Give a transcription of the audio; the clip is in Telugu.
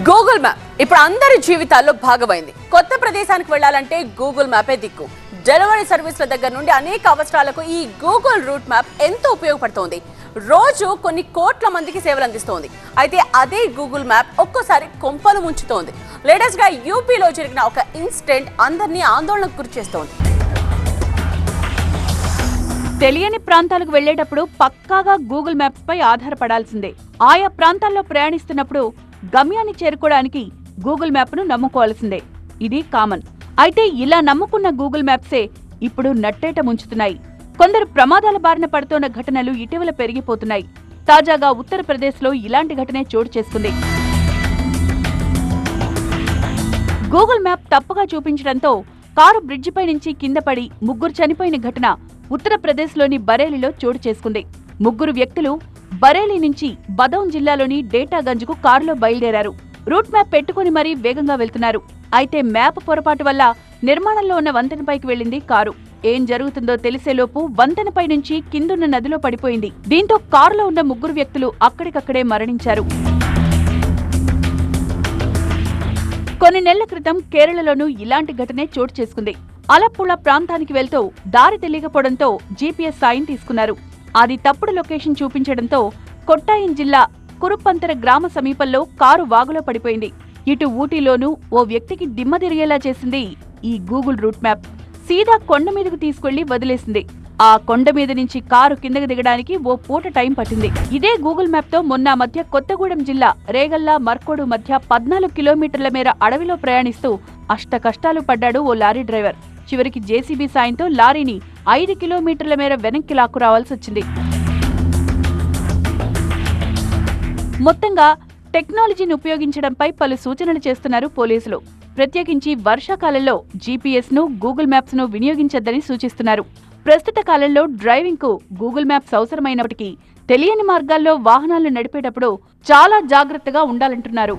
గూగుల్ మ్యాప్ ఇప్పుడు అందరి జీవితాల్లో భాగమైంది. కొత్త ప్రదేశానికి వెళ్లాలంటే గూగుల్ మ్యాపే దిక్కు. డెలివరీ సర్వీసుల దగ్గర నుండి అనేక అవసరాలకు ఈ గూగుల్ రూట్ మ్యాప్ ఎంతో ఉపయోగపడుతోంది. రోజు కొన్ని కోట్ల మందికి సేవలు అందిస్తోంది. అయితే అదే గూగుల్ మ్యాప్ ఒక్కోసారి కొంపలు ముంచుతోంది. లేటెస్ట్ గా యూపీలో జరిగిన ఒక ఇన్సిడెంట్ అందరినీ ఆందోళనకు గురిచేస్తోంది. తెలియని ప్రాంతాలకు వెళ్లేటప్పుడు పక్కాగా గూగుల్ మ్యాప్స్ పై ఆధారపడాల్సిందే. ఆయా ప్రాంతాల్లో ప్రయాణిస్తున్నప్పుడు గమ్యాన్ని చేరుకోవడానికి గూగుల్ మ్యాప్ ను నమ్ముకోవాల్సిందే. ఇది కామన్. అయితే ఇలా నమ్ముకున్న గూగుల్ మ్యాప్సే ఇప్పుడు నట్టేట ముంచుతున్నాయి. కొందరు ప్రమాదాల బారిన పడుతున్న ఘటనలు ఇటీవల పెరిగిపోతున్నాయి. తాజాగా ఉత్తరప్రదేశ్లో ఇలాంటి ఘటనే చోటు చేసుకుంది. గూగుల్ మ్యాప్ తప్పుగా చూపించడంతో కారు బ్రిడ్జిపై నుంచి కింద పడి ముగ్గురు చనిపోయిన ఘటన ఉత్తరప్రదేశ్లోని బరేలీలో చోటు చేసుకుంది. ముగ్గురు వ్యక్తులు బరేలీ నుంచి బదౌన్ జిల్లాలోని డేటాగంజ్కు కారులో బయలుదేరారు. రూట్ మ్యాప్ పెట్టుకుని మరీ వేగంగా వెళ్తున్నారు. అయితే మ్యాప్ పొరపాటు వల్ల నిర్మాణంలో ఉన్న వంతెనపైకి వెళ్లింది కారు. ఏం జరుగుతుందో తెలిసేలోపు వంతెనపై నుంచి కిందున్న నదిలో పడిపోయింది. దీంతో కారులో ఉన్న ముగ్గురు వ్యక్తులు అక్కడికక్కడే మరణించారు. కొన్ని నెలల క్రితం కేరళలోనూ ఇలాంటి ఘటనే చోటు చేసుకుంది. అలప్పుళ ప్రాంతానికి వెళ్తూ దారి తెలియకపోవడంతో జీపీఎస్ సాయం తీసుకున్నారు. అది తప్పుడు లొకేషన్ చూపించడంతో కొట్టాయం జిల్లా కురుప్పంతర గ్రామ సమీపంలో కారు వాగులో పడిపోయింది. ఇటు ఊటీలోనూ ఓ వ్యక్తికి దిమ్మ తిరిగేలా చేసింది ఈ గూగుల్ రూట్ మ్యాప్. సీదా కొండ మీదకు తీసుకెళ్లి వదిలేసింది. ఆ కొండ మీద నుంచి కారు కిందకి దిగడానికి ఓ పూట టైం పట్టింది. ఇదే గూగుల్ మ్యాప్ తో మొన్న మధ్య కొత్తగూడెం జిల్లా రేగల్లా మర్కోడు మధ్య 14 కిలోమీటర్ల మేర అడవిలో ప్రయాణిస్తూ అష్ట కష్టాలు పడ్డాడు ఓ లారీ డ్రైవర్. చివరికి జేసీబీ సాయంతో లారీని 5 కిలోమీటర్ల మేర వెనక్కి లాక్కు రావాల్సి వచ్చింది. మొత్తంగా టెక్నాలజీని ఉపయోగించడంపై పలు సూచనలు చేస్తున్నారు పోలీసులు. ప్రత్యేకించి వర్షాకాలంలో జీపీఎస్ ను గూగుల్ మ్యాప్స్ ను వినియోగించొద్దని సూచిస్తున్నారు. ప్రస్తుత కాలంలో డ్రైవింగ్ కు గూగుల్ మ్యాప్స్ అవసరమైనప్పటికీ తెలియని మార్గాల్లో వాహనాలను నడిపేటప్పుడు చాలా జాగ్రత్తగా ఉండాలంటున్నారు.